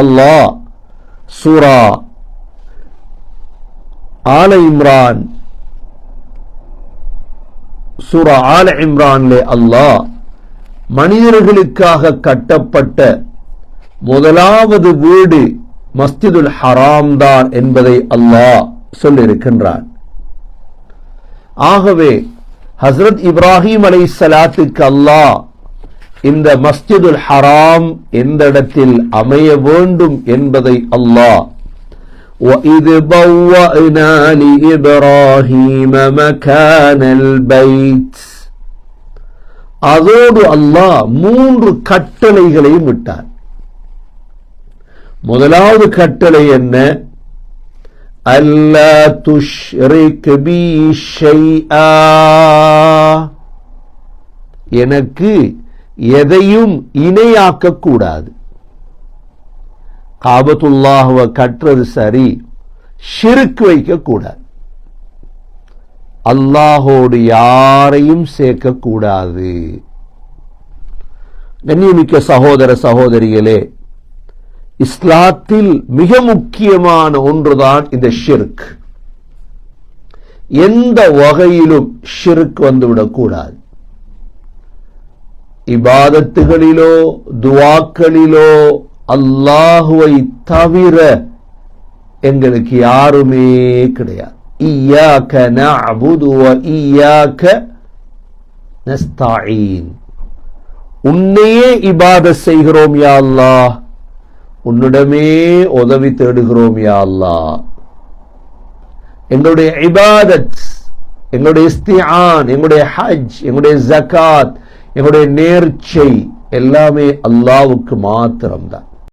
அல்லாஹ் சூரா ஆல இம்ரான் அல்லாஹ் மனிதர்களுக்காக கட்டப்பட்ட முதலாவது வீடு மஸ்ஜிதுல் ஹராம் தான் என்பதை அல்லாஹ் சொல்லியிருக்கின்றான். ஆகவே ஹஸ்ரத் இப்ராஹிம் அலைஹிஸ்ஸலாத்துக்கு அல்லாஹ் இந்த மஸ்ஜிதுல் ஹராம் எந்த இடத்தில் அமைய வேண்டும் என்பதை அல்லாஹ் وَإِذْ بَوَّأْنَا لِإِبْرَاهِيمَ مَكَانَ الْبَيْتِ அதோடு அல்லாஹ் 3 கட்டளைகளையும் விட்டார். முதலாவது கட்டளை என்ன? அல்லா துஷ்ரிக் பி ஷைஆ, எனக்கு எதையும் இணையாக்க கூடாது. காபத்துல்லாஹ்வை கற்றது சரி, ஷிர்க் வைக்க கூடாது. அல்லாஹோடு யாரையும் சேர்க்க கூடாது. கண்ணியமிக்க சகோதர சகோதரிகளே, இஸ்லாத்தில் மிக முக்கியமான ஒன்றுதான் இந்த ஷிர்க். எந்த வகையிலும் ஷிர்க் வந்துவிடக்கூடாது. இபாதத்துகளிலோ துஆக்களிலோ அல்லாஹுவை தவிர எங்களுக்கு யாருமே கிடையாது. இய்யாக நஅபுது வ இய்யாக நஸ்தஈன், உன்னையே இபாதத் செய்கிறோம் யா அல்லாஹ், உன்னிடமே உதவி தேடுகிறோம் யா அல்லாஹ். எங்களுடைய இபாதத், எங்களுடைய இஸ்திஆன், எங்களுடைய ஹஜ், எங்களுடைய ஜகாத், எங்களுடைய நேர்ச்சை எல்லாமே அல்லாஹ்வுக்கு மாத்திரம்தான்.